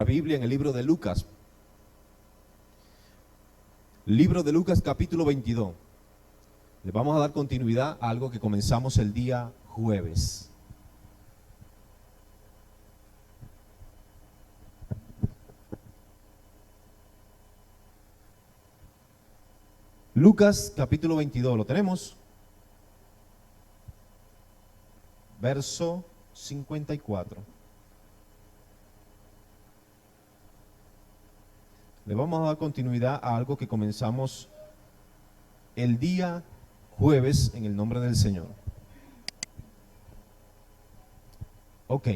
La Biblia en el libro de Lucas. Libro de Lucas capítulo 22. Le vamos a dar continuidad a algo que comenzamos el día jueves. Lucas capítulo 22, ¿lo tenemos? Verso 54. Le vamos a dar continuidad a algo que comenzamos el día jueves en el nombre del Señor. Ok.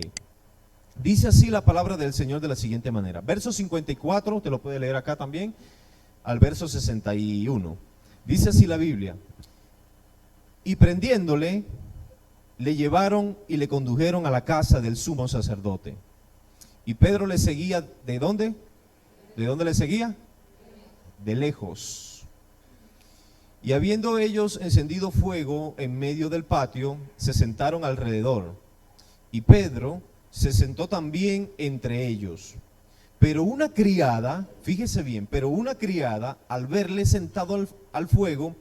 Dice así la palabra del Señor de la siguiente manera. Verso 54, te lo puede leer acá también, al verso 61. Dice así la Biblia. Y prendiéndole, le llevaron y le condujeron a la casa del sumo sacerdote. Y Pedro le seguía, ¿de dónde? ¿De dónde le seguía? De lejos. Y habiendo ellos encendido fuego en medio del patio, se sentaron alrededor. Y Pedro se sentó también entre ellos. Pero una criada, fíjese bien, pero una criada, al verle sentado al fuego,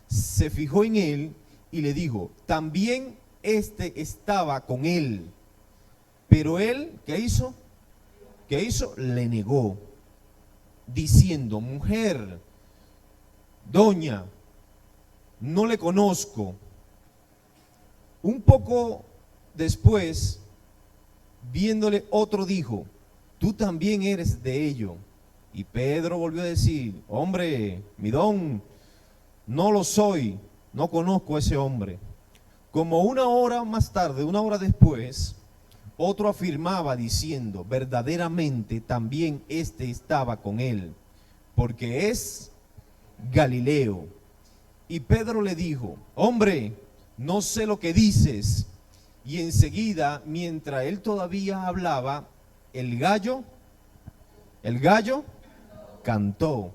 se fijó en él y le dijo, también este estaba con él. Pero él, ¿qué hizo? ¿Qué hizo? Le negó, diciendo, mujer, doña, no le conozco. Un poco después, viéndole otro, dijo, tú también eres de ello. Y Pedro volvió a decir, hombre, mi don, no lo soy, no conozco a ese hombre. Como una hora más tarde, una hora después, otro afirmaba diciendo, verdaderamente también este estaba con él, porque es Galileo. Y Pedro le dijo, hombre, no sé lo que dices. Y enseguida, mientras él todavía hablaba, el gallo cantó.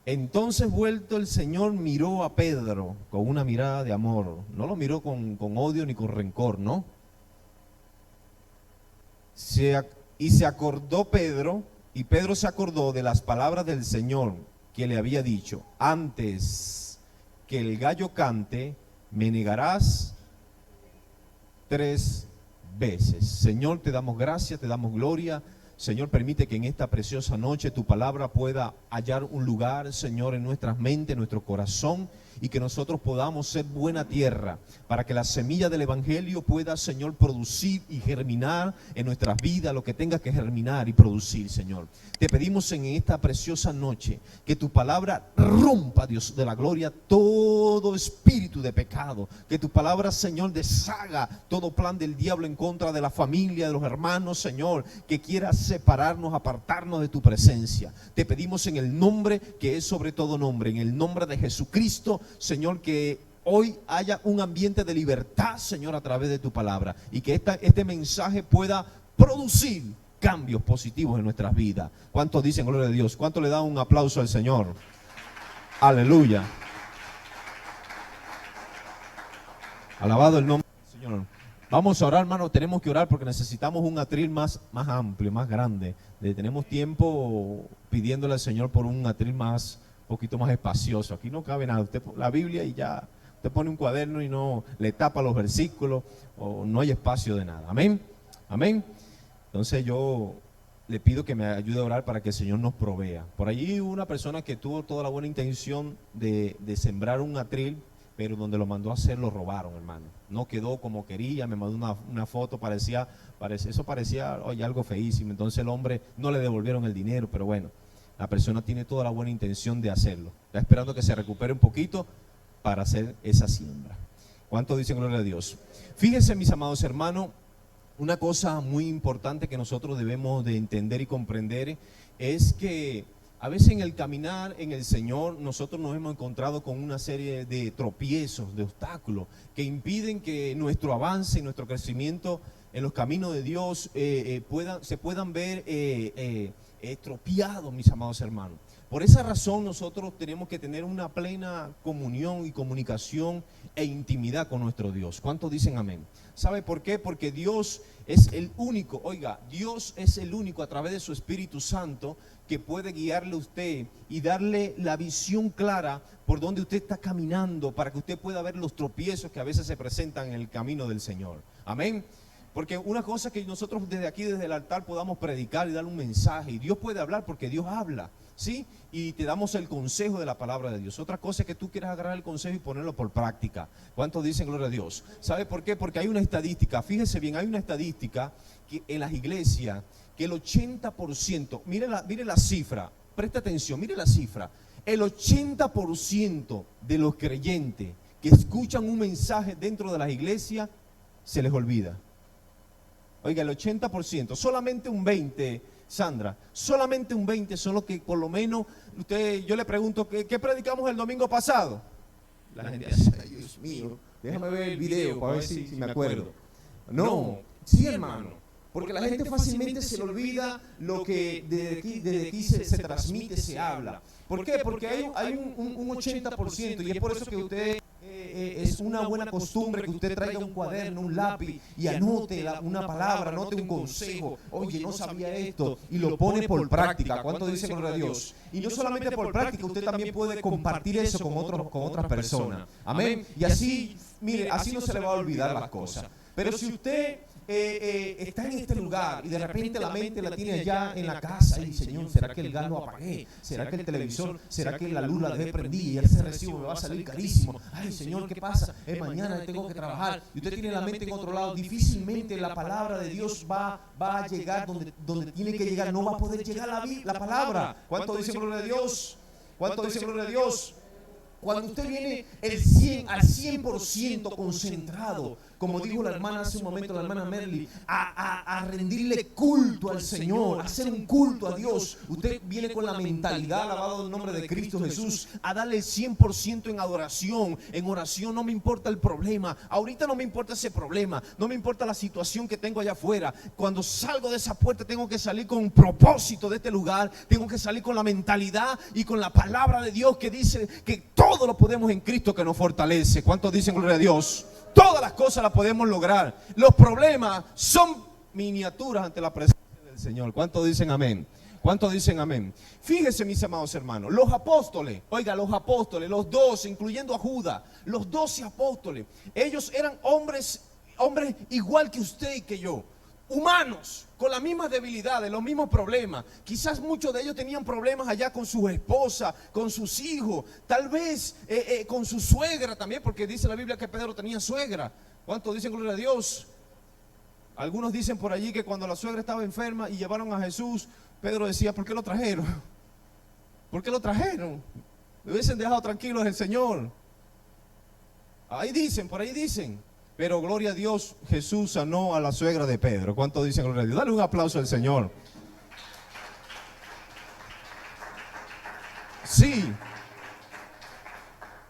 Entonces vuelto el Señor miró a Pedro con una mirada de amor. No lo miró con odio ni con rencor, ¿no? Y se acordó Pedro, y Pedro se acordó de las palabras del Señor que le había dicho, antes que el gallo cante, me negarás 3 veces. Señor, te damos gracias, te damos gloria. Señor, permite que en esta preciosa noche tu palabra pueda hallar un lugar, Señor, en nuestras mentes, en nuestro corazón, y que nosotros podamos ser buena tierra, para que la semilla del Evangelio pueda, Señor, producir y germinar en nuestras vidas lo que tenga que germinar y producir, Señor. Te pedimos en esta preciosa noche que tu palabra rompa, Dios de la gloria, todo espíritu de pecado, que tu palabra, Señor, deshaga todo plan del diablo en contra de la familia, de los hermanos, Señor, que quiera separarnos, apartarnos de tu presencia. Te pedimos en el nombre que es sobre todo nombre, en el nombre de Jesucristo, Señor, que hoy haya un ambiente de libertad, Señor, a través de tu palabra, y que este mensaje pueda producir cambios positivos en nuestras vidas. ¿Cuántos dicen gloria a Dios? ¿Cuántos le dan un aplauso al Señor? Aleluya. Alabado el nombre del Señor. Vamos a orar, hermano. Tenemos que orar porque necesitamos un atril más amplio, más grande. Tenemos tiempo pidiéndole al Señor por un atril poquito más espacioso. Aquí no cabe nada. Usted la Biblia y ya, usted pone un cuaderno y no le tapa los versículos, o no hay espacio de nada. Amén. Amén. Entonces yo le pido que me ayude a orar para que el Señor nos provea. Por allí hubo una persona que tuvo toda la buena intención de sembrar un atril, pero donde lo mandó a hacer lo robaron, hermano. No quedó como quería, me mandó una foto, eso parecía, oye, algo feísimo. Entonces el hombre no le devolvieron el dinero, pero bueno, la persona tiene toda la buena intención de hacerlo. Está esperando que se recupere un poquito para hacer esa siembra. ¿Cuántos dicen gloria a Dios? Fíjense, mis amados hermanos, una cosa muy importante que nosotros debemos de entender y comprender es que a veces en el caminar en el Señor nosotros nos hemos encontrado con una serie de tropiezos, de obstáculos que impiden que nuestro avance y nuestro crecimiento en los caminos de Dios se puedan ver estropeados, mis amados hermanos. Por esa razón nosotros tenemos que tener una plena comunión y comunicación e intimidad con nuestro Dios. ¿Cuántos dicen amén? ¿Sabe por qué? Porque Dios es el único, oiga, Dios es el único a través de su Espíritu Santo que puede guiarle a usted y darle la visión clara por donde usted está caminando, para que usted pueda ver los tropiezos que a veces se presentan en el camino del Señor. Amén. Porque una cosa es que nosotros desde aquí, desde el altar, podamos predicar y dar un mensaje, y Dios puede hablar porque Dios habla, ¿sí? Y te damos el consejo de la palabra de Dios. Otra cosa es que tú quieras agarrar el consejo y ponerlo por práctica. ¿Cuántos dicen gloria a Dios? ¿Sabe por qué? Porque hay una estadística, fíjese bien, hay una estadística que en las iglesias, que el 80%, mire la cifra, preste atención, mire la cifra, el 80% de los creyentes que escuchan un mensaje dentro de las iglesias, se les olvida. Oiga, el 80%, solamente un 20%, Sandra, solamente un 20% son los que por lo menos, yo le pregunto, ¿qué predicamos el domingo pasado? La gente dice, ay, Dios mío, déjame ver el video para ver si me acuerdo. No, sí, hermano, porque la gente fácilmente se le olvida lo que desde aquí se transmite, se habla. ¿Por qué? Porque hay un 80%, y es por eso que usted... es una buena costumbre que usted traiga un cuaderno, un lápiz y anote una palabra, anote un consejo. Oye, no sabía esto, y lo pone por práctica. ¿Cuánto dice gloria a Dios? Y no solamente por práctica, usted también puede compartir eso con otras personas. Amén. Y así, mire, así no se le va a olvidar las cosas. Pero si usted está en este lugar y de repente la mente la tiene allá en la casa, y Señor, ¿será que el gas lo apagué? ¿Será que el televisor, será que la luz la dejé prendida y ese recibo me va a salir carísimo? Ay, Señor, ¿qué pasa? Mañana tengo que trabajar. Y usted tiene la mente en otro lado. Difícilmente la palabra de Dios va a llegar donde tiene que llegar. No va a poder llegar la palabra. ¿Cuánto dice gloria a Dios? ¿Cuánto dice gloria a Dios? Cuando usted viene al 100% concentrado, como dijo la hermana hace un momento, la hermana Merly, a rendirle culto al Señor, a hacer un culto a Dios. Usted viene con la mentalidad, alabado el nombre de Cristo Jesús, a darle el 100% en adoración. En oración, no me importa el problema. Ahorita no me importa ese problema, no me importa la situación que tengo allá afuera. Cuando salgo de esa puerta tengo que salir con un propósito de este lugar. Tengo que salir con la mentalidad y con la palabra de Dios que dice que todo lo podemos en Cristo que nos fortalece. ¿Cuántos dicen gloria a Dios? Todas las cosas las podemos lograr. Los problemas son miniaturas ante la presencia del Señor. ¿Cuántos dicen amén? ¿Cuántos dicen amén? Fíjense, mis amados hermanos, los apóstoles, oiga, los apóstoles, los 12, incluyendo a Judas, los 12 apóstoles, ellos eran hombres igual que usted y que yo, humanos, con las mismas debilidades, los mismos problemas. Quizás muchos de ellos tenían problemas allá con su esposa, con sus hijos, tal vez con su suegra también, porque dice la Biblia que Pedro tenía suegra. ¿Cuántos dicen gloria a Dios? Algunos dicen por allí que cuando la suegra estaba enferma y llevaron a Jesús, Pedro decía, ¿por qué lo trajeron? ¿Por qué lo trajeron? Me hubiesen dejado tranquilos el Señor. Ahí dicen, por ahí dicen. Pero gloria a Dios, Jesús sanó a la suegra de Pedro. ¿Cuántos dicen gloria a Dios? Dale un aplauso al Señor. Sí.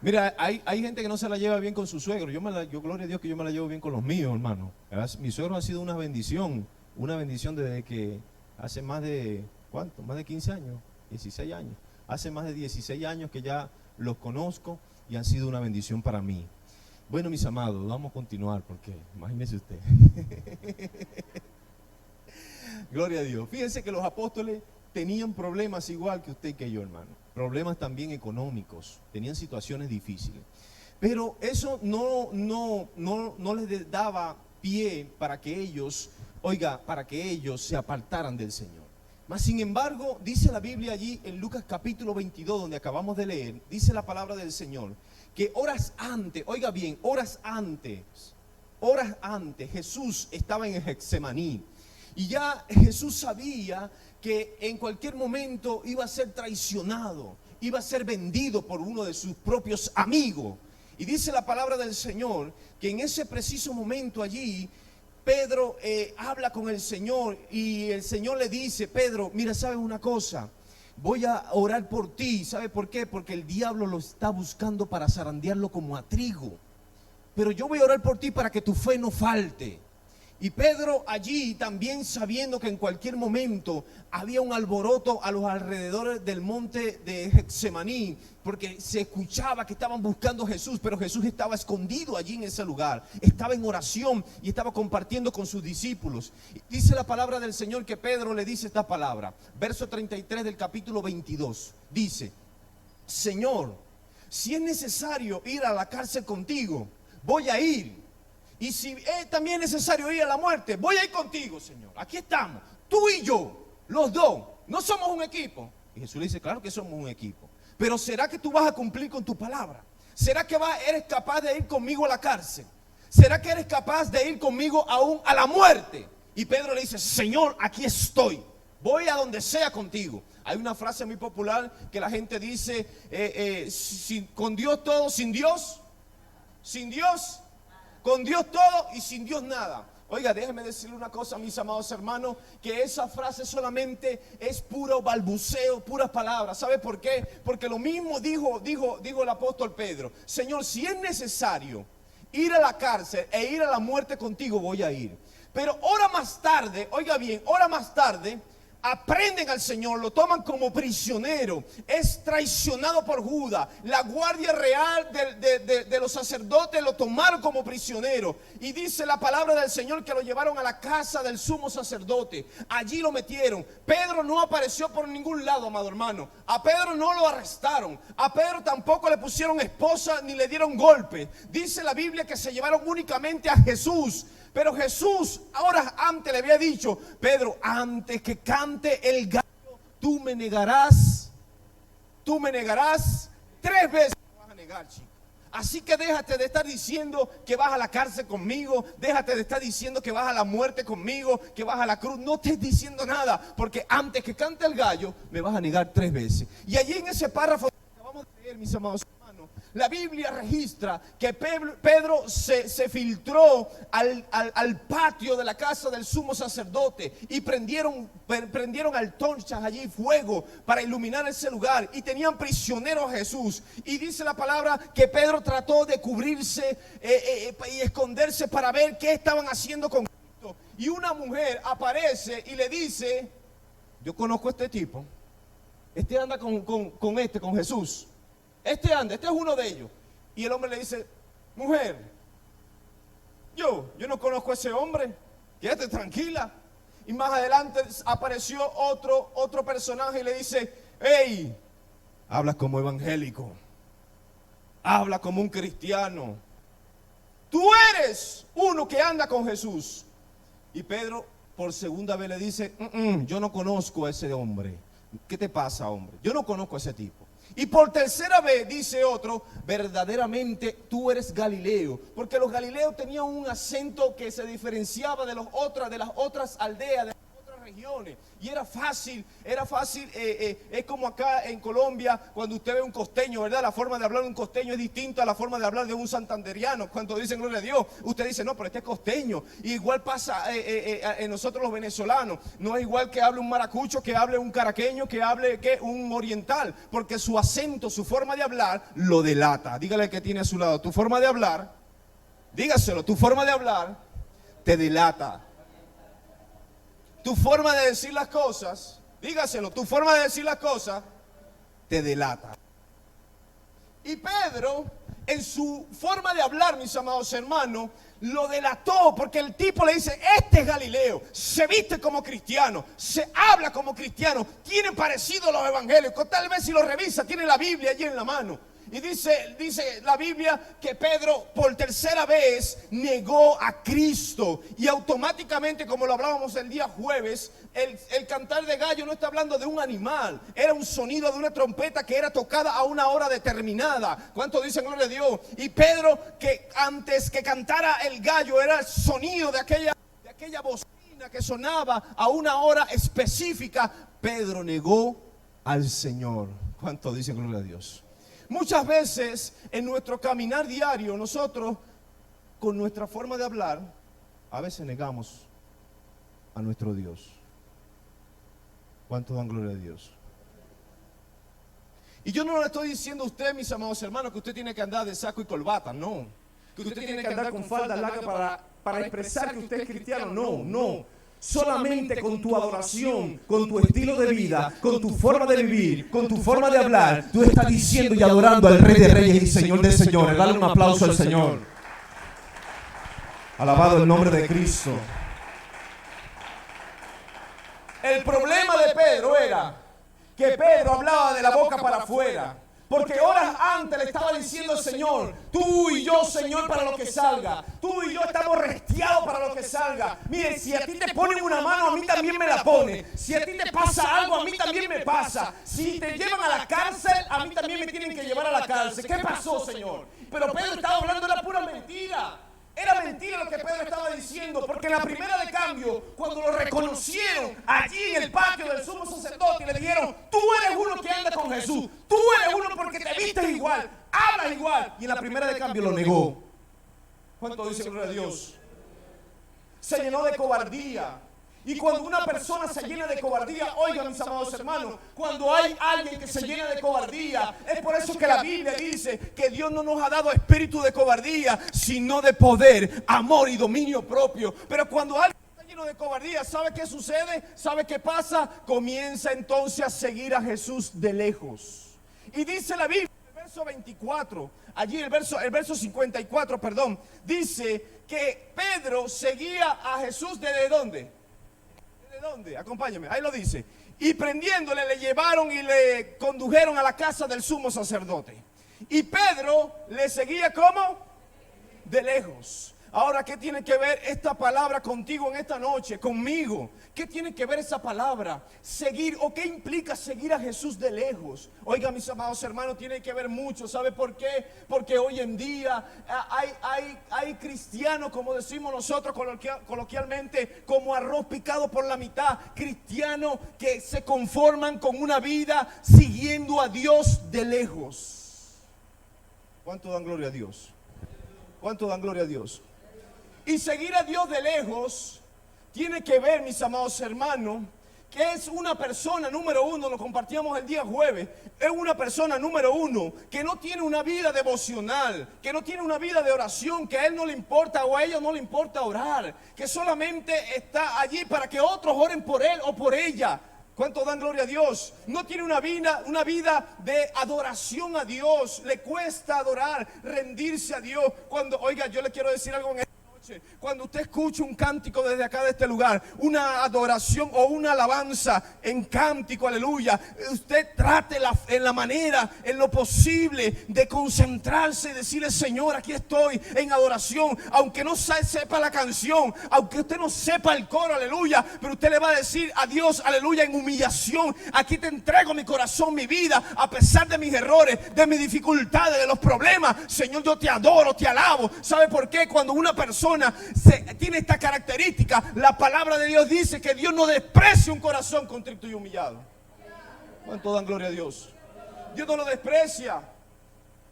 Mira, hay gente que no se la lleva bien con su suegro. Yo gloria a Dios que yo me la llevo bien con los míos, hermano. Mi suegro ha sido una bendición desde que hace más de, ¿cuánto? Más de 15 años, 16 años. Hace más de 16 años que ya los conozco y han sido una bendición para mí. Bueno, mis amados, vamos a continuar porque imagínese usted. Gloria a Dios. Fíjense que los apóstoles tenían problemas igual que usted y que yo, hermano. Problemas también económicos. Tenían situaciones difíciles. Pero eso no les daba pie para que ellos, para que ellos se apartaran del Señor. Mas sin embargo, dice la Biblia allí en Lucas capítulo 22, donde acabamos de leer, dice la palabra del Señor, que horas antes, oiga bien, horas antes, Jesús estaba en el Getsemaní. Y ya Jesús sabía que en cualquier momento iba a ser traicionado, iba a ser vendido por uno de sus propios amigos. Y dice la palabra del Señor que en ese preciso momento allí, Pedro habla con el Señor y el Señor le dice, Pedro, mira, ¿sabes una cosa? Voy a orar por ti. ¿Sabe por qué? Porque el diablo lo está buscando para zarandearlo como a trigo. Pero yo voy a orar por ti para que tu fe no falte. Y Pedro allí también sabiendo que en cualquier momento había un alboroto a los alrededores del monte de Getsemaní, porque se escuchaba que estaban buscando a Jesús, pero Jesús estaba escondido allí en ese lugar, estaba en oración y estaba compartiendo con sus discípulos. Dice la palabra del Señor que Pedro le dice esta palabra, verso 33 del capítulo 22, dice: Señor, si es necesario ir a la cárcel contigo, voy a ir. Y si es también necesario ir a la muerte, voy a ir contigo, Señor. Aquí estamos, tú y yo, los dos. No somos un equipo. Y Jesús le dice, claro que somos un equipo. Pero ¿será que tú vas a cumplir con tu palabra? ¿Será que eres capaz de ir conmigo a la cárcel? ¿Será que eres capaz de ir conmigo aún a la muerte? Y Pedro le dice, Señor, aquí estoy. Voy a donde sea contigo. Hay una frase muy popular que la gente dice, con Dios todo, sin Dios. Sin Dios. Con Dios todo y sin Dios nada. Oiga, déjenme decirle una cosa, mis amados hermanos, que esa frase solamente es puro balbuceo, puras palabras. ¿Sabe por qué? Porque lo mismo dijo el apóstol Pedro. Señor, si es necesario ir a la cárcel e ir a la muerte contigo, voy a ir. Pero hora más tarde, oiga bien, hora más tarde, aprenden al Señor, lo toman como prisionero, es traicionado por Judas. La guardia real de los sacerdotes lo tomaron como prisionero. Y dice la palabra del Señor que lo llevaron a la casa del sumo sacerdote. Allí lo metieron. Pedro no apareció por ningún lado, amado hermano. A Pedro no lo arrestaron. A Pedro tampoco le pusieron esposa ni le dieron golpe. Dice la Biblia que se llevaron únicamente a Jesús. Pero Jesús, ahora antes le había dicho, Pedro, antes que cante el gallo, tú me negarás 3 veces. Me vas a negar, chico. Así que déjate de estar diciendo que vas a la cárcel conmigo, déjate de estar diciendo que vas a la muerte conmigo, que vas a la cruz. No estés diciendo nada, porque antes que cante el gallo, me vas a negar 3 veces. Y allí en ese párrafo que acabamos de leer, mis amados hermanos, la Biblia registra que Pedro se filtró al patio de la casa del sumo sacerdote y prendieron antorchas allí, fuego, para iluminar ese lugar, y tenían prisionero a Jesús. Y dice la palabra que Pedro trató de cubrirse y esconderse para ver qué estaban haciendo con Cristo. Y una mujer aparece y le dice, yo conozco a este tipo, este anda con Jesús. Este es uno de ellos. Y el hombre le dice, mujer, yo no conozco a ese hombre, quédate tranquila. Y más adelante apareció otro personaje y le dice, hey, hablas como evangélico, habla como un cristiano, tú eres uno que anda con Jesús. Y Pedro por segunda vez le dice, yo no conozco a ese hombre. ¿Qué te pasa, hombre? Yo no conozco a ese tipo. Y por tercera vez dice otro, verdaderamente tú eres Galileo. Porque los galileos tenían un acento que se diferenciaba de las otras aldeas, de las otras regiones. Y era fácil, es como acá en Colombia, cuando usted ve un costeño, ¿verdad? La forma de hablar de un costeño es distinta a la forma de hablar de un santanderiano. Cuando dicen gloria a Dios, usted dice, no, pero este es costeño. Y igual pasa en nosotros los venezolanos. No es igual que hable un maracucho, que hable un caraqueño, que hable un oriental. Porque su acento, su forma de hablar, lo delata. Dígale al que tiene a su lado, tu forma de hablar, dígaselo, tu forma de hablar te delata. Tu forma de decir las cosas, dígaselo, tu forma de decir las cosas te delata. Y Pedro, en su forma de hablar, mis amados hermanos, lo delató, porque el tipo le dice, este es Galileo, se viste como cristiano, se habla como cristiano, tiene parecido a los evangélicos, tal vez si lo revisa, tiene la Biblia allí en la mano. Y dice la Biblia que Pedro por tercera vez negó a Cristo. Y automáticamente, como lo hablábamos el día jueves, el cantar de gallo no está hablando de un animal. Era un sonido de una trompeta que era tocada a una hora determinada. ¿Cuántos dicen gloria a Dios? Y Pedro, que antes que cantara el gallo, era el sonido de aquella bocina que sonaba a una hora específica. Pedro negó al Señor. ¿Cuántos dicen gloria a Dios? Muchas veces en nuestro caminar diario, nosotros con nuestra forma de hablar, a veces negamos a nuestro Dios. ¿Cuántos dan gloria a Dios? Y yo no le estoy diciendo a usted, mis amados hermanos, que usted tiene que andar de saco y corbata, no. Que usted tiene que andar con falda larga para expresar que usted es cristiano. No, no. Solamente con tu adoración, con tu estilo de vida, con tu forma de vivir, con tu forma de hablar, tú estás diciendo y adorando al Rey de Reyes y Señor de Señores. Dale un aplauso al Señor. Alabado el nombre de Cristo. El problema de Pedro era que Pedro hablaba de la boca para afuera. Porque horas antes le estaba diciendo al Señor, tú y yo, Señor, para lo que salga. Tú y yo estamos restiados para lo que salga. Mire, si a ti te ponen una mano, a mí también me la pone. Si a ti te pasa algo, a mí también me pasa. Si te llevan a la cárcel, a mí también me tienen que llevar a la cárcel. ¿Qué pasó, Señor? Pero Pedro estaba hablando de la pura mentira. Era mentira lo que Pedro estaba diciendo, porque en la primera de cambio, cuando lo reconocieron allí en el patio del sumo sacerdote y le dijeron, tú eres uno que anda con Jesús, tú eres uno porque te vistes igual, hablas igual, y en la primera de cambio lo negó. ¿Cuánto dice gloria a Dios? Se llenó de cobardía. Y cuando una persona se llena de cobardía, oigan mis amados hermanos, cuando hay alguien que se llena de cobardía, es por eso que la Biblia dice que Dios no nos ha dado espíritu de cobardía, sino de poder, amor y dominio propio. Pero cuando alguien está lleno de cobardía, ¿sabe qué sucede? ¿Sabe qué pasa? Comienza entonces a seguir a Jesús de lejos. Y dice la Biblia, el verso 24, allí el verso 54, perdón, dice que Pedro seguía a Jesús ¿desde dónde? ¿Dónde? Acompáñame, ahí lo dice. Y prendiéndole le llevaron y le condujeron a la casa del sumo sacerdote. Y Pedro le seguía ¿cómo? De lejos. Ahora, ¿qué tiene que ver esta palabra contigo en esta noche? Conmigo. ¿Qué tiene que ver esa palabra? Seguir, o qué implica seguir a Jesús de lejos. Oiga, mis amados hermanos, tiene que ver mucho. ¿Sabe por qué? Porque hoy en día hay cristianos, como decimos nosotros coloquialmente, como arroz picado por la mitad. Cristianos que se conforman con una vida siguiendo a Dios de lejos. ¿Cuánto dan gloria a Dios? ¿Cuánto dan gloria a Dios? Y seguir a Dios de lejos tiene que ver, mis amados hermanos, que es una persona número uno, lo compartíamos el día jueves, es una persona número uno que no tiene una vida devocional, que no tiene una vida de oración, que a él no le importa o a ella no le importa orar, que solamente está allí para que otros oren por él o por ella. ¿Cuánto dan gloria a Dios? No tiene una vida de adoración a Dios. Le cuesta adorar, rendirse a Dios. Oiga, yo le quiero decir algo en esta noche. Cuando usted escucha un cántico desde acá de este lugar, una adoración o una alabanza en cántico, aleluya, usted trate en la manera, en lo posible, de concentrarse y decirle, Señor, aquí estoy en adoración, aunque no sepa la canción, aunque usted no sepa el coro, aleluya, pero usted le va a decir a Dios, aleluya, en humillación, aquí te entrego mi corazón, mi vida, a pesar de mis errores, de mis dificultades, de los problemas, Señor, yo te adoro, te alabo. ¿Sabe por qué? Cuando una persona tiene esta característica, la palabra de Dios dice que Dios no desprecia un corazón contrito y humillado. ¿Cuánto dan gloria a Dios? Dios no lo desprecia.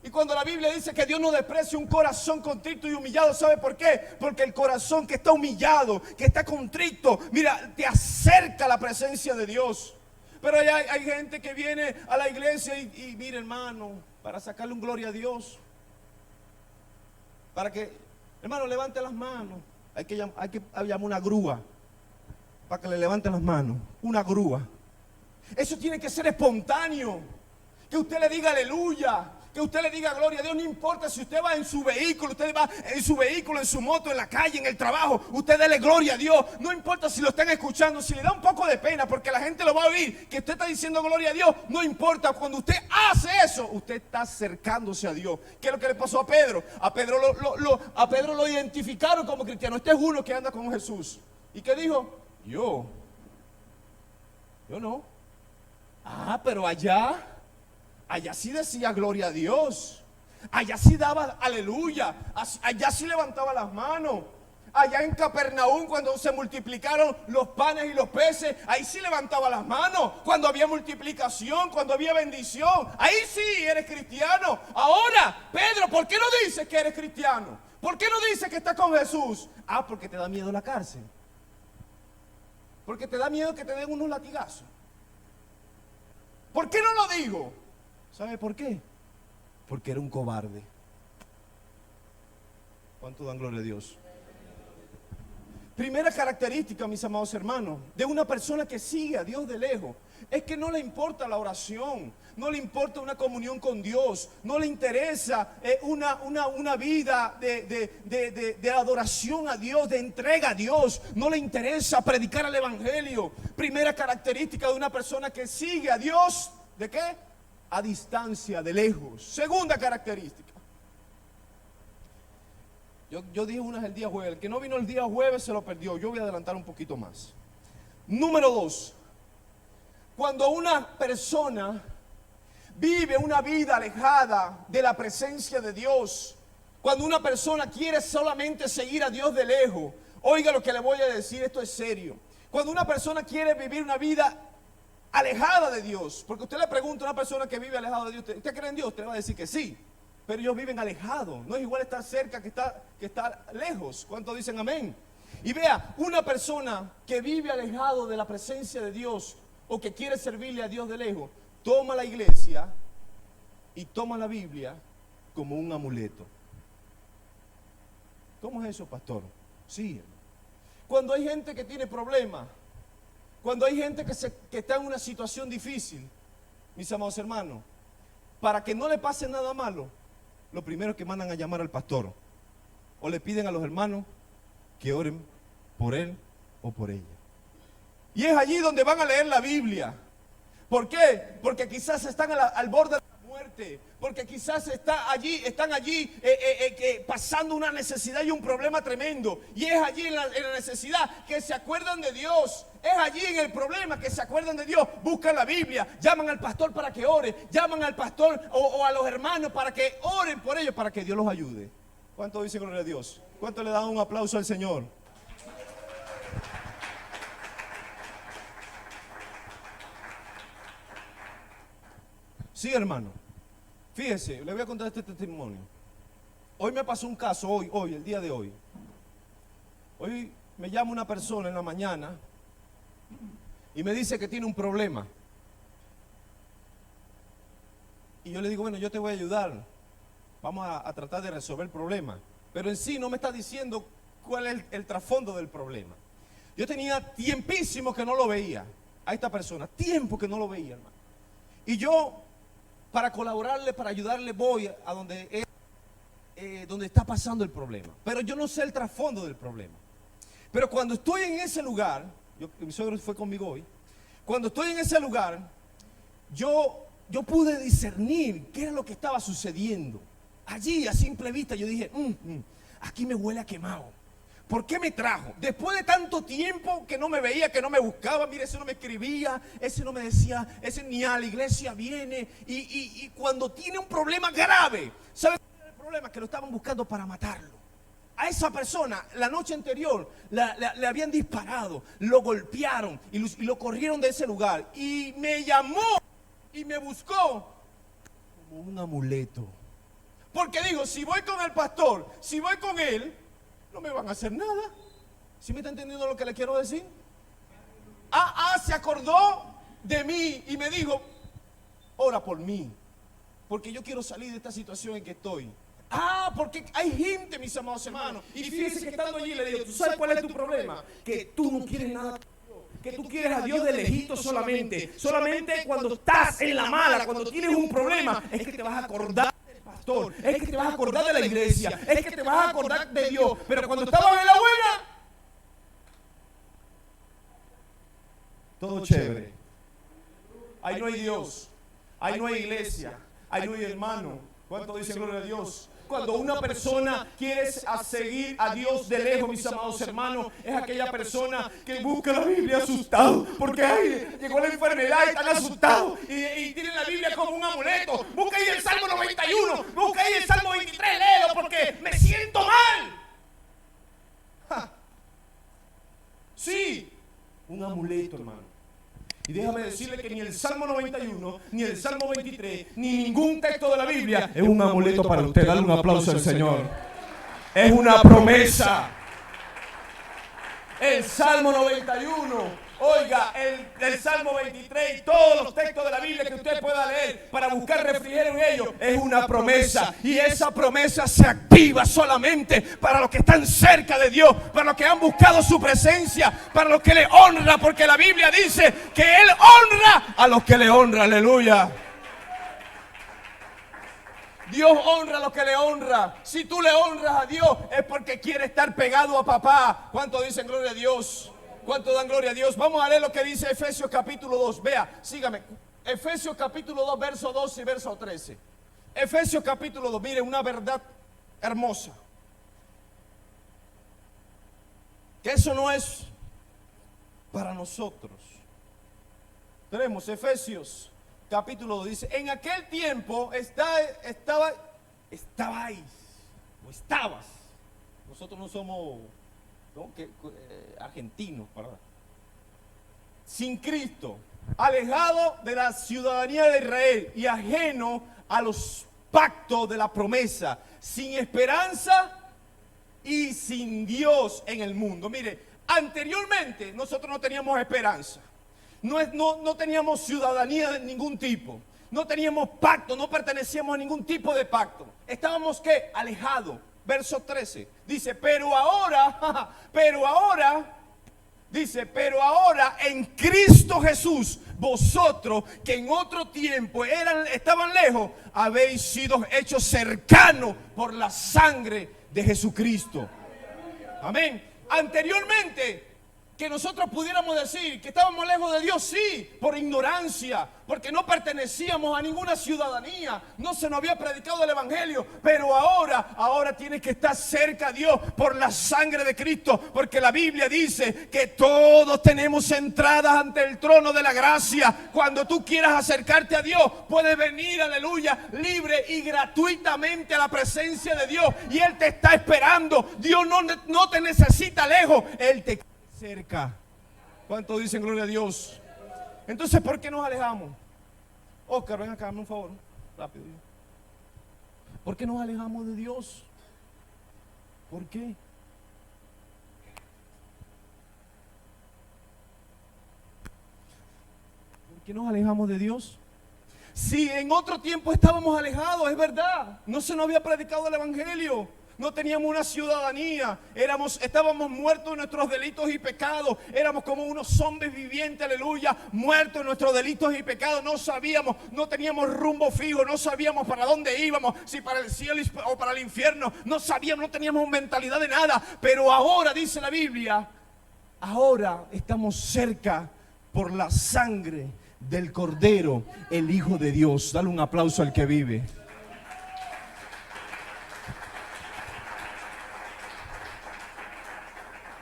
Y cuando la Biblia dice que Dios no desprecia un corazón contrito y humillado, ¿sabe por qué? Porque el corazón que está humillado, que está contrito, mira, te acerca a la presencia de Dios. Pero hay gente que viene a la iglesia y mire, hermano, para sacarle un gloria a Dios, para que, hermano, levante las manos. Hay que llamar una grúa para que le levanten las manos. Una grúa. Eso tiene que ser espontáneo. Que usted le diga aleluya, que usted le diga gloria a Dios. No importa si usted va en su vehículo, en su moto, en la calle, en el trabajo, usted dele gloria a Dios. No importa si lo están escuchando, si le da un poco de pena porque la gente lo va a oír, que usted está diciendo gloria a Dios. No importa, cuando usted hace eso, usted está acercándose a Dios. ¿Qué es lo que le pasó a Pedro? A Pedro lo identificaron como cristiano. Este es uno que anda con Jesús. ¿Y qué dijo? Yo no. Ah, pero allá sí decía gloria a Dios. Allá sí daba aleluya. Allá sí levantaba las manos. Allá en Capernaum, cuando se multiplicaron los panes y los peces, ahí sí levantaba las manos. Cuando había multiplicación, cuando había bendición, ahí sí eres cristiano. Ahora, Pedro, ¿por qué no dices que eres cristiano? ¿Por qué no dices que estás con Jesús? Ah, porque te da miedo la cárcel. Porque te da miedo que te den unos latigazos. ¿Por qué no lo digo? ¿Sabe por qué? Porque era un cobarde. ¿Cuánto dan gloria a Dios? Primera característica, mis amados hermanos, de una persona que sigue a Dios de lejos, es que no le importa la oración, no le importa una comunión con Dios, no le interesa una vida de adoración a Dios, de entrega a Dios, no le interesa predicar el Evangelio. Primera característica de una persona que sigue a Dios, ¿de qué? A distancia, de lejos. Segunda característica. Yo dije unas el día jueves. El que no vino el día jueves se lo perdió. Yo voy a adelantar un poquito más. Número 2. Cuando una persona vive una vida alejada de la presencia de Dios, cuando una persona quiere solamente seguir a Dios de lejos, oiga lo que le voy a decir, esto es serio. Cuando una persona quiere vivir una vida alejada de Dios, porque usted le pregunta a una persona que vive alejada de Dios, ¿usted cree en Dios? Usted le va a decir que sí. Pero ellos viven alejados. No es igual estar cerca que estar lejos. ¿Cuántos dicen amén? Y vea, una persona que vive alejado de la presencia de Dios o que quiere servirle a Dios de lejos, toma la iglesia y toma la Biblia como un amuleto. ¿Cómo es eso, pastor? Sí. Cuando hay gente que tiene problemas, cuando hay gente que está en una situación difícil, mis amados hermanos, para que no le pase nada malo, lo primero es que mandan a llamar al pastor o le piden a los hermanos que oren por él o por ella. Y es allí donde van a leer la Biblia. ¿Por qué? Porque quizás están al borde de la muerte, porque quizás están allí pasando una necesidad y un problema tremendo. Y es allí en la necesidad que se acuerdan de Dios. Es allí en el problema que se acuerdan de Dios. Buscan la Biblia, llaman al pastor para que ore, llaman al pastor o a los hermanos para que oren por ellos, para que Dios los ayude. ¿Cuánto dicen gloria a Dios? ¿Cuánto le dan un aplauso al Señor? Sí, hermano. Fíjese, le voy a contar este testimonio. Hoy me pasó un caso, hoy, el día de hoy. Hoy me llama una persona en la mañana y me dice que tiene un problema. Y yo le digo, bueno, yo te voy a ayudar. Vamos a tratar de resolver el problema. Pero en sí no me está diciendo cuál es el trasfondo del problema. Yo tenía tiempísimo que no lo veía a esta persona. Tiempo que no lo veía, hermano. Y yo, para colaborarle, para ayudarle, voy a donde está pasando el problema. Pero yo no sé el trasfondo del problema. Pero cuando estoy en ese lugar, mi suegro fue conmigo hoy, cuando estoy en ese lugar, yo pude discernir qué era lo que estaba sucediendo. Allí, a simple vista, yo dije, aquí me huele a quemado. ¿Por qué me trajo? Después de tanto tiempo que no me veía, que no me buscaba, mire, ese no me escribía, ese no me decía, ese ni a la iglesia viene. Y cuando tiene un problema grave, ¿sabe cuál era el problema? Que lo estaban buscando para matarlo. A esa persona, la noche anterior, le habían disparado, lo golpearon y lo corrieron de ese lugar. Y me llamó y me buscó como un amuleto. Porque digo, si voy con el pastor, si voy con él, no me van a hacer nada. ¿Sí me está entendiendo lo que le quiero decir? Se acordó de mí y me dijo, ora por mí, porque yo quiero salir de esta situación en que estoy. Porque hay gente, mis amados hermanos. Y fíjese que estando allí le digo, ¿tú sabes cuál es tu problema? Que tú no quieres nada con Dios, que tú quieres a Dios de lejito solamente. Solamente cuando estás en la mala, cuando tienes un problema, es que te vas a acordar del pastor, es que te vas a acordar de la iglesia, es que te vas a acordar de Dios. Pero cuando estabas en la buena, todo chévere. Ahí no hay Dios, ahí no hay iglesia, ahí no hay hermano. ¿Cuánto dicen gloria a Dios? Cuando una persona quiere seguir a Dios de lejos, mis amados hermanos, es aquella persona que busca la Biblia asustado, porque llegó la enfermedad y están asustados y tienen la Biblia como un amuleto. Busca ahí el Salmo 91, busca ahí el Salmo 23, léelo porque me siento mal. Sí, un amuleto, hermano. Y déjame decirle que ni el Salmo 91, ni el Salmo 23, ni ningún texto de la Biblia es un amuleto para usted. Dale un aplauso al Señor. Es una promesa. El Salmo 91 Oiga, el Salmo 23 y todos los textos de la Biblia que usted pueda leer para buscar refrigerio en ellos es una promesa. Y esa promesa se activa solamente para los que están cerca de Dios, para los que han buscado su presencia, para los que le honra, porque la Biblia dice que Él honra a los que le honran. Aleluya. Dios honra a los que le honra. Si tú le honras a Dios es porque quiere estar pegado a papá. ¿Cuánto dicen gloria a Dios? ¿Cuánto dan gloria a Dios? Vamos a leer lo que dice Efesios capítulo 2. Vea, sígame. Efesios capítulo 2, verso 12 y verso 13. Efesios capítulo 2, mire, una verdad hermosa. Que eso no es para nosotros. Tenemos Efesios capítulo 2, dice, en aquel tiempo estabais, o estabas. Nosotros no somos argentinos, ¿verdad? Sin Cristo, alejado de la ciudadanía de Israel y ajeno a los pactos de la promesa, sin esperanza y sin Dios en el mundo. Mire, anteriormente nosotros no teníamos esperanza, no teníamos ciudadanía de ningún tipo, no teníamos pacto, no pertenecíamos a ningún tipo de pacto. Estábamos ¿qué? Alejados. Verso 13 dice, pero ahora en Cristo Jesús, vosotros que en otro tiempo estaban lejos, habéis sido hechos cercanos por la sangre de Jesucristo. Amén. Anteriormente, que nosotros pudiéramos decir que estábamos lejos de Dios, sí, por ignorancia, porque no pertenecíamos a ninguna ciudadanía, no se nos había predicado el evangelio, pero ahora tienes que estar cerca a Dios por la sangre de Cristo, porque la Biblia dice que todos tenemos entradas ante el trono de la gracia. Cuando tú quieras acercarte a Dios, puedes venir, aleluya, libre y gratuitamente a la presencia de Dios, y Él te está esperando. Dios no te necesita lejos, Él te cerca. ¿Cuánto dicen gloria a Dios? Entonces, ¿por qué nos alejamos? Oscar, ven acá, dame un favor, rápido. ¿Por qué nos alejamos de Dios? ¿Por qué? ¿Por qué nos alejamos de Dios? Si en otro tiempo estábamos alejados, es verdad, no se nos había predicado el evangelio. No teníamos una ciudadanía, estábamos muertos en nuestros delitos y pecados, éramos como unos zombies vivientes, aleluya, muertos en nuestros delitos y pecados. No sabíamos, no teníamos rumbo fijo, no sabíamos para dónde íbamos, si para el cielo o para el infierno, no sabíamos, no teníamos mentalidad de nada. Pero ahora, dice la Biblia, ahora estamos cerca por la sangre del Cordero, el Hijo de Dios. Dale un aplauso al que vive.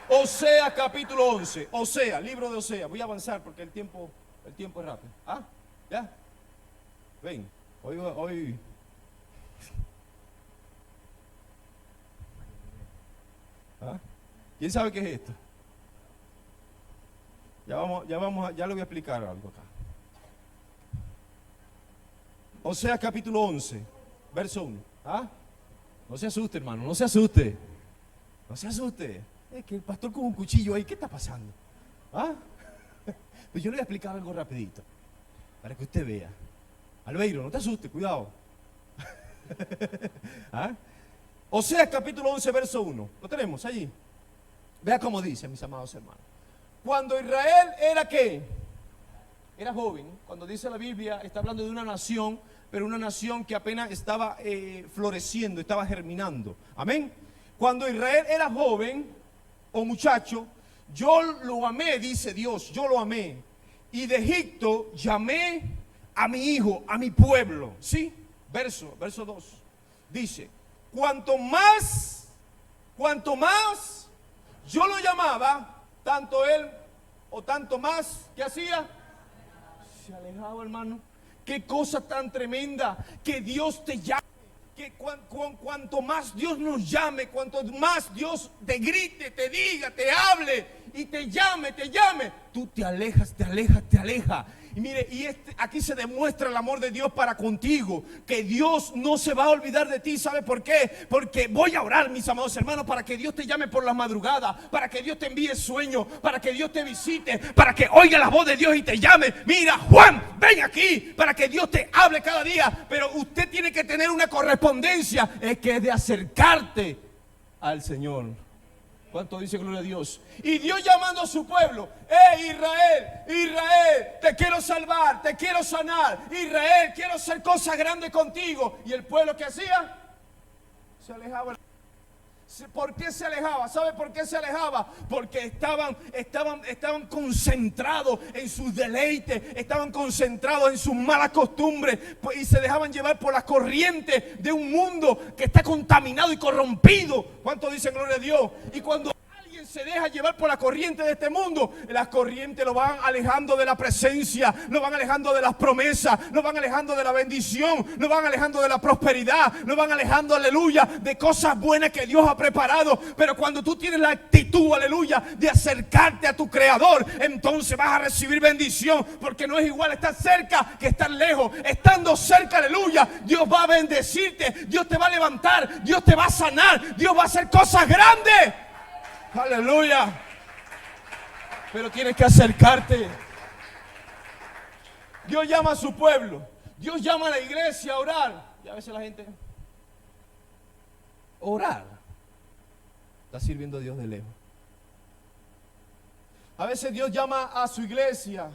Osea capítulo 11, Osea, libro de Osea. Voy a avanzar porque el tiempo es rápido. ¿Ah? ¿Ya? Ven, hoy. ¿Ah? ¿Quién sabe qué es esto? Ya le voy a explicar algo acá. Osea capítulo 11, verso 1. ¿Ah? No se asuste, hermano, no se asuste. No se asuste. Es que el pastor con un cuchillo ahí, ¿qué está pasando? ¿Ah? Pues yo le voy a explicar algo rapidito, para que usted vea. Albeiro, no te asustes, cuidado. ¿Ah? Oseas capítulo 11, verso 1. ¿Lo tenemos allí? Vea cómo dice, mis amados hermanos. Cuando Israel era ¿qué? Era joven. Cuando dice la Biblia, está hablando de una nación, pero una nación que apenas estaba floreciendo, estaba germinando. Amén. Cuando Israel era joven o muchacho, yo lo amé, dice Dios, yo lo amé. Y de Egipto llamé a mi hijo, a mi pueblo. ¿Sí? Verso 2. Dice, cuanto más yo lo llamaba, tanto él o tanto más, ¿qué hacía? Se alejaba, hermano. Qué cosa tan tremenda, que Dios te llame. Que cuanto más Dios nos llame, cuanto más Dios te grite, te diga, te hable y te llame, tú te alejas. Y mire, aquí se demuestra el amor de Dios para contigo, que Dios no se va a olvidar de ti. ¿Sabe por qué? Porque voy a orar, mis amados hermanos, para que Dios te llame por la madrugada, para que Dios te envíe sueños, para que Dios te visite, para que oiga la voz de Dios y te llame. Mira, Juan, ven aquí, para que Dios te hable cada día. Pero usted tiene que tener una correspondencia, es que es de acercarte al Señor. ¿Cuánto dice gloria a Dios? Y Dios llamando a su pueblo: Israel, Israel, te quiero salvar, te quiero sanar. Israel, quiero hacer cosas grandes contigo. Y el pueblo, ¿qué hacía? Se alejaba. ¿Por qué se alejaba? ¿Sabe por qué se alejaba? Porque estaban concentrados en sus deleites, estaban concentrados en sus malas costumbres, y se dejaban llevar por las corrientes de un mundo que está contaminado y corrompido. ¿Cuánto dicen gloria a Dios? Y cuando alguien se deja llevar por la corriente de este mundo, las corrientes lo van alejando de la presencia, lo van alejando de las promesas, lo van alejando de la bendición, lo van alejando de la prosperidad, lo van alejando, aleluya, de cosas buenas que Dios ha preparado. Pero cuando tú tienes la actitud, aleluya, de acercarte a tu Creador, entonces vas a recibir bendición, porque no es igual estar cerca que estar lejos. Estando cerca, aleluya, Dios va a bendecirte, Dios te va a levantar, Dios te va a sanar, Dios va a hacer cosas grandes. Aleluya. Pero tienes que acercarte. Dios llama a su pueblo, Dios llama a la iglesia a orar. Y a veces la gente orar está sirviendo a Dios de lejos. A veces Dios llama a su iglesia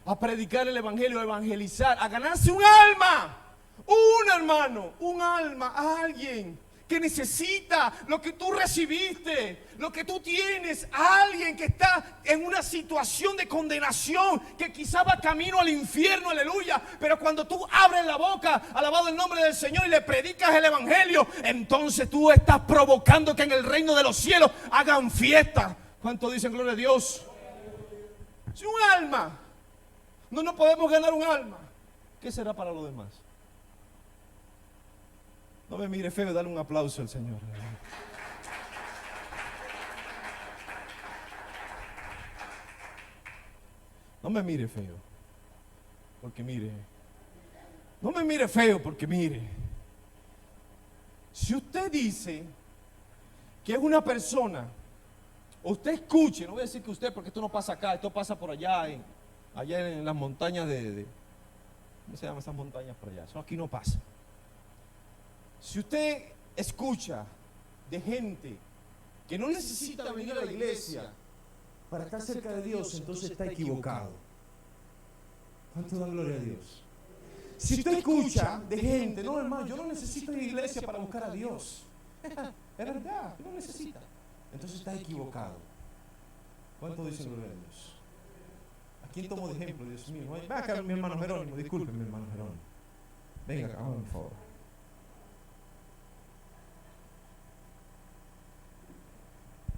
a predicar el evangelio, a evangelizar, a ganarse un alma, un hermano, un alma, a alguien que necesita lo que tú recibiste, lo que tú tienes, a alguien que está en una situación de condenación, que quizá va camino al infierno, aleluya. Pero cuando tú abres la boca, alabado el nombre del Señor, y le predicas el evangelio, entonces tú estás provocando que en el reino de los cielos hagan fiesta. ¿Cuánto dicen gloria a Dios? Si un alma, no podemos ganar un alma, ¿qué será para los demás? No me mire feo, dale un aplauso al Señor. No me mire feo, porque mire. No me mire feo, porque mire. Si usted dice que es una persona, usted escuche, no voy a decir que usted, porque esto no pasa acá, esto pasa por allá, allá en las montañas ¿cómo se llaman esas montañas por allá? Eso aquí no pasa. Si usted escucha de gente que no necesita venir a la iglesia para estar cerca de Dios, entonces está equivocado. ¿Cuánto da gloria a Dios? Si usted escucha de gente: no, hermano, yo no necesito ir a la iglesia para buscar a Dios. Es verdad, no necesita. Entonces está equivocado. ¿Cuánto dicen gloria a Dios? ¿A quién tomo de ejemplo, Dios mío? Ven acá, mi hermano Jerónimo, disculpe, mi hermano Jerónimo. Venga acá, por favor.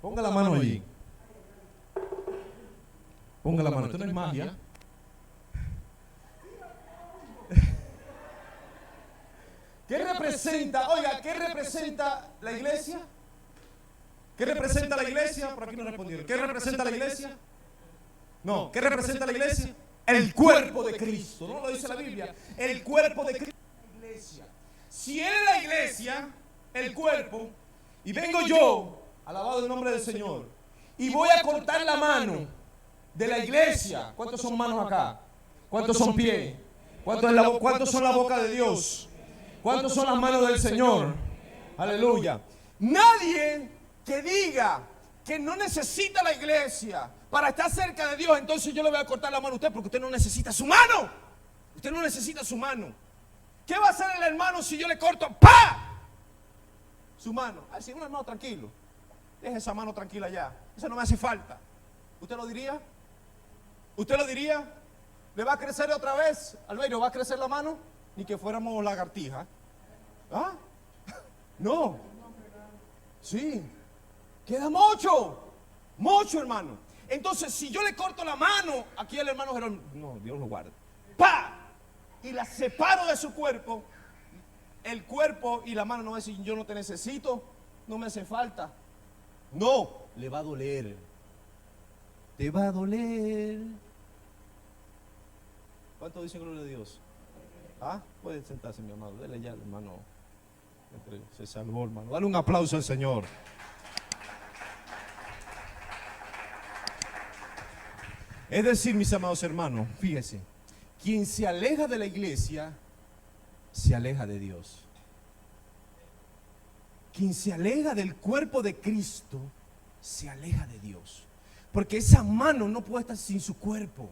Ponga la mano allí. Ponga la mano. Esto no es magia. ¿Qué representa? Oiga, ¿qué representa la iglesia? ¿Qué representa la iglesia? Por aquí no respondieron. ¿Qué representa la iglesia? No, ¿qué representa la iglesia? El cuerpo de Cristo. ¿No lo dice la Biblia? El cuerpo de Cristo. La iglesia. Si Él es la iglesia, el cuerpo, y vengo yo, alabado el nombre del Señor, y voy a cortar la mano de la iglesia. ¿Cuántos son manos acá? ¿Cuántos son pies? ¿Cuántos son la boca de Dios? ¿Cuántos son las manos del Señor? Aleluya. Nadie que diga que no necesita la iglesia para estar cerca de Dios, entonces yo le voy a cortar la mano a usted, porque usted no necesita su mano. Usted no necesita su mano. ¿Qué va a hacer el hermano si yo le corto ¡pa! Su mano? Así, un hermano, tranquilo. Deje esa mano tranquila ya. Eso no me hace falta. ¿Usted lo diría? ¿Usted lo diría? ¿Le va a crecer otra vez? Albeiro, ¿va a crecer la mano? Ni que fuéramos lagartijas. ¿Ah? No. Sí. Queda mucho. Mucho, hermano. Entonces, si yo le corto la mano aquí al hermano Jerónimo, no, Dios lo guarde. ¡Pa! Y la separo de su cuerpo. El cuerpo y la mano no va a decir: yo no te necesito, no me hace falta. No, le va a doler. Te va a doler. ¿Cuánto dicen gloria a Dios? Ah, puede sentarse, mi amado. Dele ya, hermano. Se salvó, hermano. Dale un aplauso al Señor. Es decir, mis amados hermanos, fíjese, quien se aleja de la iglesia, se aleja de Dios. Quien se aleja del cuerpo de Cristo, se aleja de Dios. Porque esa mano no puede estar sin su cuerpo.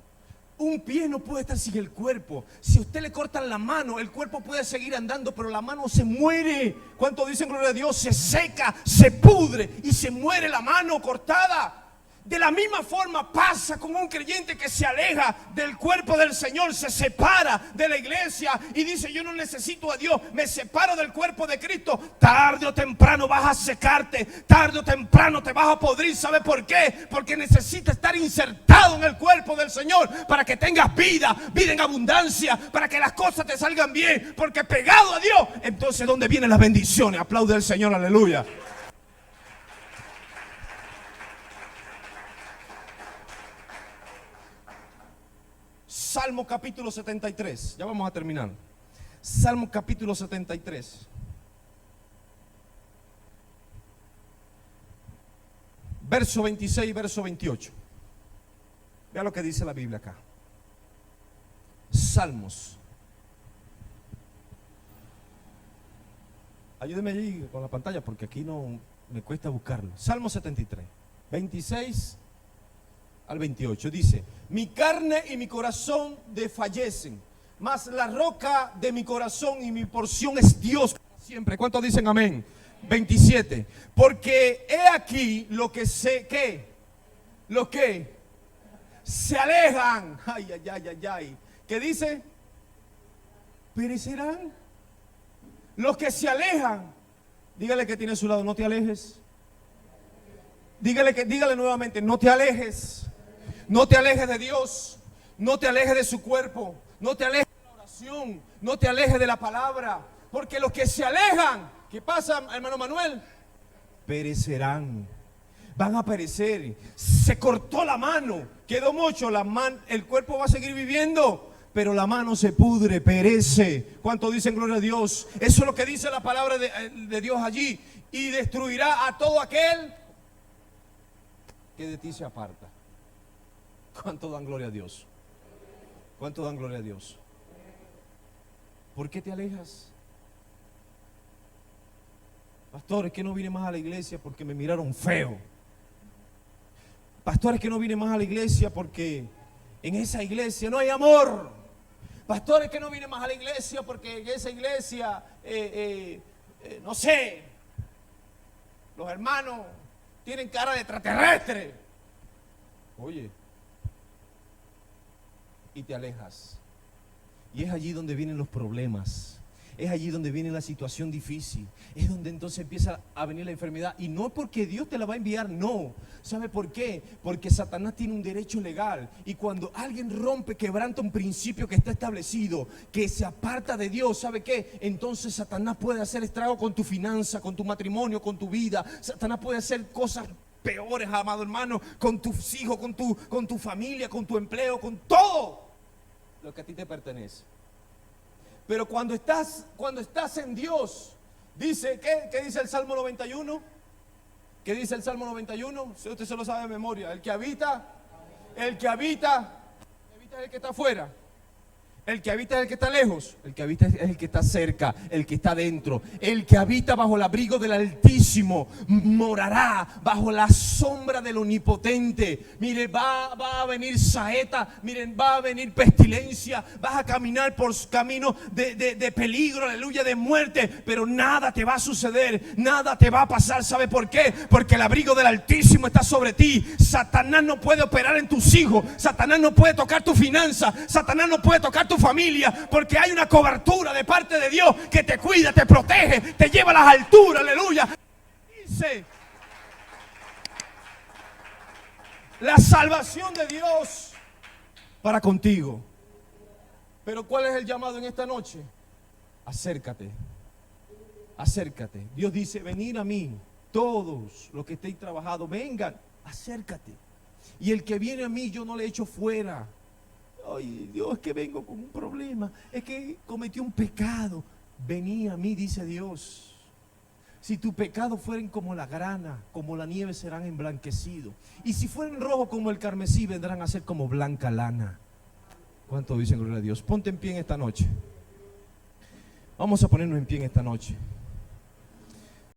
Un pie no puede estar sin el cuerpo. Si a usted le cortan la mano, el cuerpo puede seguir andando, pero la mano se muere. ¿Cuánto dicen gloria a Dios? Se seca, se pudre y se muere la mano cortada. De la misma forma pasa con un creyente que se aleja del cuerpo del Señor, se separa de la iglesia y dice: yo no necesito a Dios, me separo del cuerpo de Cristo. Tarde o temprano vas a secarte, tarde o temprano te vas a podrir. ¿Sabe por qué? Porque necesitas estar insertado en el cuerpo del Señor para que tengas vida, vida en abundancia, para que las cosas te salgan bien. Porque pegado a Dios, entonces ¿dónde vienen las bendiciones? Aplaude al Señor, aleluya. Salmo capítulo 73, ya vamos a terminar. Salmo capítulo 73. Verso 26 y verso 28. Vea lo que dice la Biblia acá. Salmos. Ayúdeme allí con la pantalla porque aquí no me cuesta buscarlo. Salmo 73, 26 al 28 dice: mi carne y mi corazón desfallecen, mas la roca de mi corazón y mi porción es Dios para siempre. ¿Cuántos dicen amén? 27. Porque he aquí lo que lo que se alejan. Ay, ay, ay, ay, ay. ¿Qué dice? Perecerán. Los que se alejan. Dígale que tiene a su lado: no te alejes. Dígale nuevamente: no te alejes. No te alejes de Dios, no te alejes de su cuerpo, no te alejes de la oración, no te alejes de la palabra, porque los que se alejan, ¿qué pasa, hermano Manuel? Perecerán, van a perecer. Se cortó la mano, quedó mucho, el cuerpo va a seguir viviendo, pero la mano se pudre, perece. ¿Cuánto dicen gloria a Dios? Eso es lo que dice la palabra de Dios allí. Y destruirá a todo aquel que de ti se aparta. ¿Cuánto dan gloria a Dios? ¿Cuánto dan gloria a Dios? ¿Por qué te alejas? Pastor, es que no vine más a la iglesia porque me miraron feo. Pastor, es que no vine más a la iglesia porque en esa iglesia no hay amor. Pastor, es que no vine más a la iglesia porque en esa iglesia, no sé, los hermanos tienen cara de extraterrestre. Oye, y te alejas. Y es allí donde vienen los problemas. Es allí donde viene la situación difícil. Es donde entonces empieza a venir la enfermedad. Y no porque Dios te la va a enviar, no. ¿Sabe por qué? Porque Satanás tiene un derecho legal. Y cuando alguien rompe, quebranta un principio que está establecido, que se aparta de Dios, ¿sabe qué? Entonces Satanás puede hacer estrago con tu finanza, con tu matrimonio, con tu vida. Satanás puede hacer cosas peores, amado hermano, con tus hijos, con tu familia, con tu empleo, con todo lo que a ti te pertenece. Pero cuando estás en Dios, dice, ¿qué dice el Salmo 91? ¿Qué dice el Salmo 91? Si usted se lo sabe de memoria: el que habita es el que está afuera. El que habita es el que está lejos, el que habita es el que está cerca, el que está dentro. El que habita bajo el abrigo del Altísimo morará bajo la sombra del Omnipotente. Mire, va a venir saeta, miren, va a venir pestilencia, vas a caminar por caminos de peligro, aleluya, de muerte, pero nada te va a suceder, nada te va a pasar. ¿Sabe por qué? Porque el abrigo del Altísimo está sobre ti. Satanás no puede operar en tus hijos, Satanás no puede tocar tu finanza, Satanás no puede tocar tu familia, porque hay una cobertura de parte de Dios que te cuida, te protege, te lleva a las alturas, aleluya. Dice la salvación de Dios para contigo. Pero ¿cuál es el llamado en esta noche? Acércate, acércate. Dios dice: venid a mí, todos los que estéis trabajados, vengan, acércate. Y el que viene a mí, yo no le echo fuera. Ay, Dios, es que vengo con un problema, es que cometí un pecado. Vení a mí, dice Dios. Si tus pecados fueren como la grana, como la nieve, serán emblanquecidos. Y si fueren rojos como el carmesí, vendrán a ser como blanca lana. ¿Cuánto dicen gloria a Dios? Ponte en pie en esta noche. Vamos a ponernos en pie en esta noche.